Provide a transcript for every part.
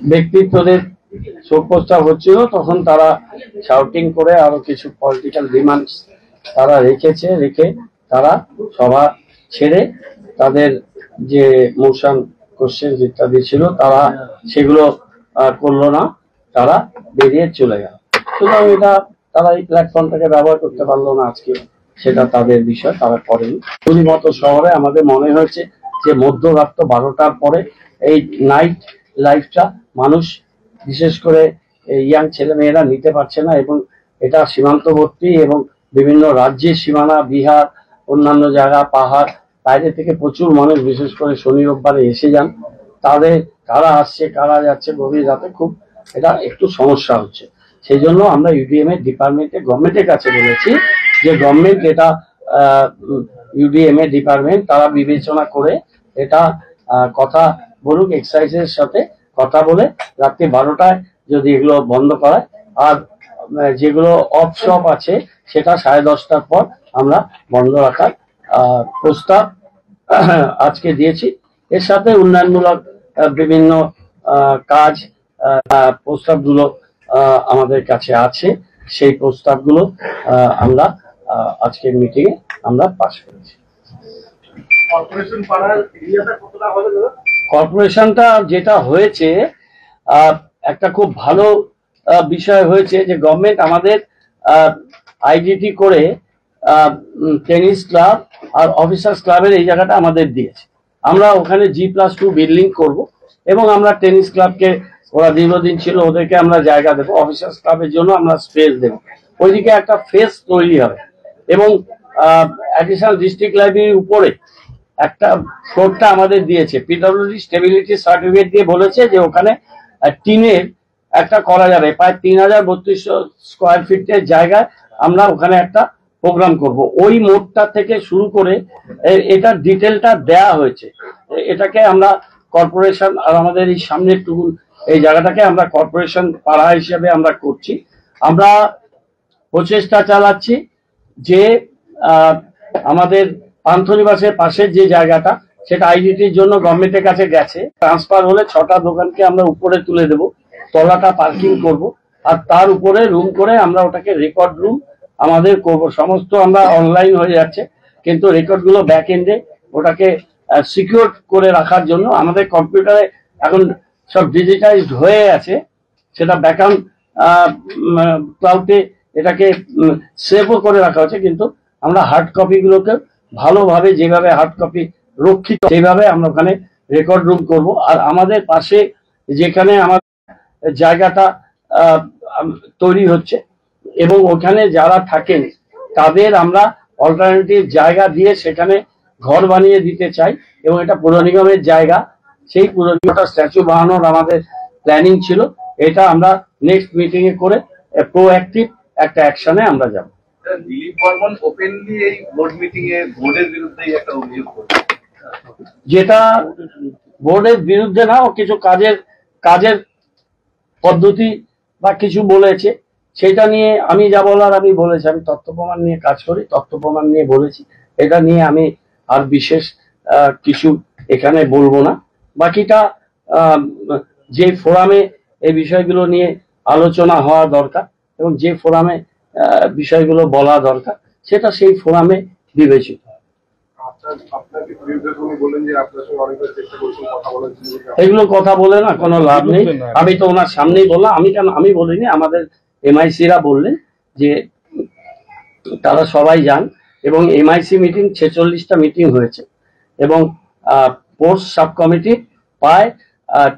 ব্যক্তিত্বদের শোক প্রস্তাব হচ্ছিল, তখন তারা শাউটিং করে আরো কিছু পলিটিক্যাল ডিমান্ডস তারা রেখে তারা সভা ছেড়ে তাদের যে মোশন কোশ্চেন ইত্যাদি ছিল তারা সেগুলো করলো না, তারা বেরিয়ে চলে গেল। সুতরাং এটা তারা এই প্ল্যাটফর্মটাকে ব্যবহার করতে পারলো না আজকে, সেটা তাদের বিষয়, তারা করেনি। মতো শহরে আমাদের মনে হয়েছে যে মধ্যরাত্র 12টার পরে এই নাইট লাইফটা মানুষ বিশেষ করে ইয়াং ছেলে মেয়েরা নিতে পারছে না, এবং এটা সীমান্তবর্তী এবং বিভিন্ন রাজ্যের সীমানা, বিহার, অন্যান্য জায়গা, পাহাড়, বাইরে থেকে প্রচুর মানুষ বিশেষ করে শনি রোববারে এসে যান। তাদের কারা আসছে কারা যাচ্ছে গভীর রাতে, খুব এটা একটু সমস্যা হচ্ছে। সেই জন্য আমরা ইউডিএম এর ডিপার্টমেন্টে গভর্নমেন্টের কাছে বলেছি যে গভর্নমেন্ট এটা ইউডিএম এর ডিপার্টমেন্ট তারা বিবেচনা করে এটা কথা বলুক, এক্সাইজের সাথে কথা বলে রাত্রি 12টায় যদি এগুলো বন্ধ করায়, আর যেগুলো অফ শপ আছে সেটা 10:30টার পর আমরা বন্ধ রাখার প্রস্তাব আজকে দিয়েছি। এর সাথে উন্নয়নমূলক বিভিন্ন কাজ প্রস্তাবগুলো আমাদের কাছে আছে, সেই প্রস্তাবগুলো আমরা আজকের মিটিংয়ে আমরা পাশ করেছি। কর্পোরেশনটা যেটা হয়েছে একটা খুব ভালো বিষয় হয়েছে যে গভর্নমেন্ট আমাদের আইডিটি করে টেনিস ক্লাব আর অফিসার্স ক্লাবের এই জায়গাটা আমাদের দিয়েছে। আমরা ওখানে G+2 বিল্ডিং করব এবং আমরা টেনিস ক্লাবকে, ওরা দীর্ঘদিন ছিল, ওদেরকে আমরা জায়গা দেবো, অফিসার্স ক্লাবের জন্য আমরা স্পেস দেবো। ওইদিকে একটা ফেস তৈরি হবে এবং অ্যাডিশনাল ডিস্ট্রিক্ট লাইব্রেরির উপরে একটা ফ্লোরটা আমাদের দিয়েছে, পিডব্লিউডি স্টেবিলিটি সার্টিফিকেট দিয়ে বলেছে যে ওখানে টিনের একটা করা যাবে, প্রায় 3032 স্কোয়ার ফিটের জায়গায় আমরা ওখানে একটা প্রোগ্রাম করব। ওই মোড়টা থেকে শুরু করে এটার ডিটেলটা দেয়া হয়েছে। এটাকে আমরা কর্পোরেশন আর আমাদের এই সামনের টুকুন এই জায়গাটাকে আমরা কর্পোরেশন পাড়া হিসেবে আমরা করছি। আমরা প্রচেষ্টা চালাচ্ছি যে আমাদের পান্থনিবাসের পাশের যে জায়গাটা সেটা আইডিটির জন্য গভর্নমেন্টের কাছে গেছে, ট্রান্সফার হলে 6টা দোকানকে আমরা উপরে তুলে দেব, তলাটা পার্কিং করব, আর তার উপরে রুম করে আমরা ওটাকে রেকর্ড রুম আমাদের করব। সমস্ত আমরা অনলাইন হয়ে যাচ্ছে, কিন্তু রেকর্ডগুলো ব্যাক এন্ডে ওটাকে সিকিউর করে রাখার জন্য আমাদের কম্পিউটারে এখন সব ডিজিটাইজড হয়ে আছে, সেটা ব্যাকআপ ক্লাউডে এটাকে সেভও করে রাখা হচ্ছে, কিন্তু আমরা হার্ড কপিগুলোকে ভালোভাবে যেভাবে হার্ড কপি রক্ষিত সেইভাবে আমরা ওখানে রেকর্ড রুম করব। আর আমাদের পাশে যেখানে আমার জায়গাটা তৈরি হচ্ছে এবং ওখানে যারা থাকেন তাদের আমরা অল্টারনেটিভ জায়গা দিয়ে সেখানে ঘর বানিয়ে দিতে চাই, এবং এটা পৌর নিগমের জায়গা, সেই পৌর নিগমটা স্ট্যাচু বানানোর আমাদের প্ল্যানিং ছিল। এটা আমরা নেক্সট মিটিং এ করে প্রোঅ্যাক্টিভ একটা অ্যাকশনে আমরা যাব। দিলীপ বর্মন ওপেনলি এই বোর্ড মিটিং এ বোর্ডের বিরুদ্ধে একটা অভিযোগ করেছে, যেটা বোর্ডের বিরুদ্ধে না, ও কিছু কাজের পদ্ধতি বা কিছু বলেছে, সেটা নিয়ে আমি যা বলার আমি বলেছি। আমি তথ্য প্রমাণ নিয়ে কাজ করি, তথ্য প্রমাণ নিয়ে বলেছি, এটা নিয়ে আমি আর বিশেষ কিছু এখানে বলবো না। বাকিটা যে ফোরামে এই বিষয়গুলো নিয়ে আলোচনা হওয়া দরকার এবং যে ফোরামে বিষয়গুলো বলা দরকার সেটা সেই ফোরামে বিবেচিত। এগুলো কথা বলে না কোনো লাভ নেই, আমি তো ওনার সামনেই বললাম। আমি বলিনি, আমাদের MIC-রা বললেন যে তারা সবাই যান, এবং MIC মিটিং 46টা মিটিং হয়েছে এবং পোস্ট সাব কমিটি প্রায়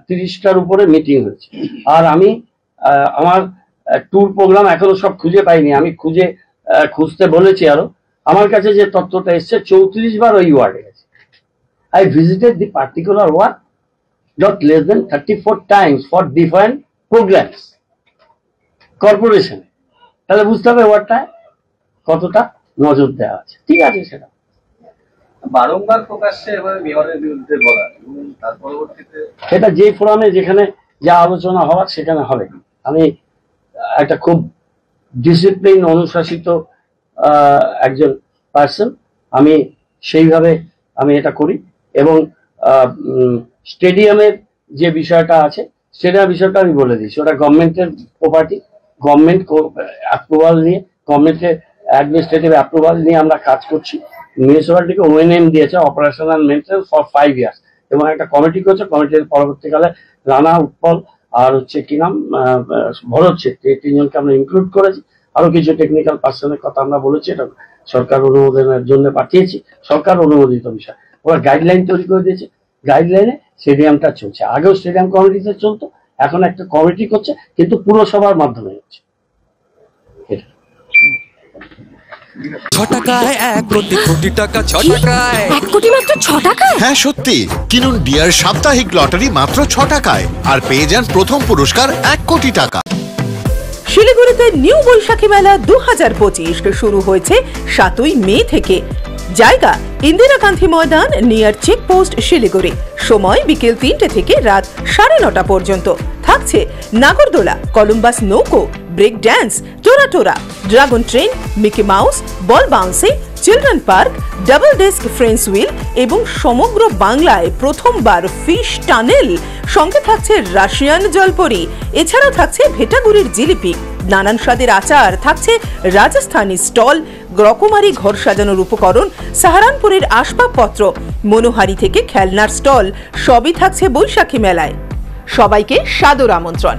30টার উপরে মিটিং হয়েছে। আর আমি আমার ট্যুর প্রোগ্রাম এখনো সব খুঁজে পাইনি, আমি খুঁজতে বলেছি আরো। আমার কাছে যে তথ্যটা এসছে 34 বার ওই ওয়ার্ডে গেছে। I visited the particular ward not less than 34 times for different programs কর্পোরেশনে। তাহলে বুঝতে হবে ওয়ার্ডটায় কতটা নজর দেওয়া আছে। ঠিক আছে, সেটা বারংবার প্রকাশ্যে এবারে মেয়রের বিরুদ্ধে বলা, তার পরবর্তীতে সেটা যে ফোরামে যেখানে যা আলোচনা হওয়ার সেখানে হবে। আমি একটা খুব ডিসিপ্লিন অনুশাসিত একজন পার্সন, আমি সেইভাবে আমি এটা করি। এবং স্টেডিয়ামের যে বিষয়টা আছে স্টেডিয়াম বিষয়টা আমি বলে দিচ্ছি, ওটা গভর্নমেন্টের প্রপার্টি, গভর্নমেন্ট অ্যাপ্রুভাল নিয়ে, গভর্নমেন্টের অ্যাডমিনিস্ট্রেটিভ অ্যাপ্রুভাল নিয়ে আমরা কাজ করছি। মিউনিসিপ্যালিটিকে ওএনএম দিয়েছে, অপারেশনাল মেইনটেন্স ফর 5 ইয়ার্স, এবং একটা কমিটি করছে। কমিটির পরবর্তীকালে রানা, উৎপল আর হচ্ছে কি নাম ভরত শেঠ, এই তিনজনকে আমরা ইনক্লুড করেছি। আরো কিছু টেকনিক্যাল পার্সনের কথা আমরা বলেছি, এটা সরকার অনুমোদনের জন্য পাঠিয়েছি, সরকার অনুমোদিত বিষয়। ওরা গাইডলাইন তৈরি করে দিয়েছে, গাইডলাইনে স্টেডিয়ামটা চলছে। আগেও স্টেডিয়াম কমিটিতে চলতো, এখন একটা কমিটি করছে, কিন্তু পুরসভার মাধ্যমে হচ্ছে। 6 টাকায় 1 কোটি কোটি টাকা, 6 টাকায় 1 কোটি মাত্র 6 টাকায়। হ্যাঁ সত্যি, কিনুন ডিয়ার সাপ্তাহিক লটারি মাত্র 6 টাকায় আর পেয়ে যান প্রথম পুরস্কার 1 কোটি টাকা। শিলিগুড়িতে নিউ বৈশাখী মেলা 2025 শুরু হয়েছে 7ই মে থেকে। জায়গা ইন্দিরা গান্ধী ময়দান, নিয়ার চেকপোস্ট, শিলিগুড়ি। সময় বিকেল 3টে থেকে রাত 9:30 পর্যন্ত। থাকছে নাগরদোলা, কলম্বাস নৌকো, ব্রেক ড্যান্স, টোরা, dragon train, Mickey Mouse, ball bouncing, children park, double desk ferris wheel এবং সমগ্র বাংলায় প্রথমবার ফিশ টানেল। সঙ্গে থাকছে রাশিয়ান জলপরি। এছাড়াও থাকছে ভেটাগুড়ির জিলিপি, নানান স্বাদের আচার, থাকছে রাজস্থানি স্টল, রকমারি ঘর সাজানোর উপকরণ, সাহারানপুরের আসবাবপত্র, মনোহারি থেকে খেলনার স্টল, সবই থাকছে বৈশাখী মেলায়। সবাইকে সাদর আমন্ত্রণ।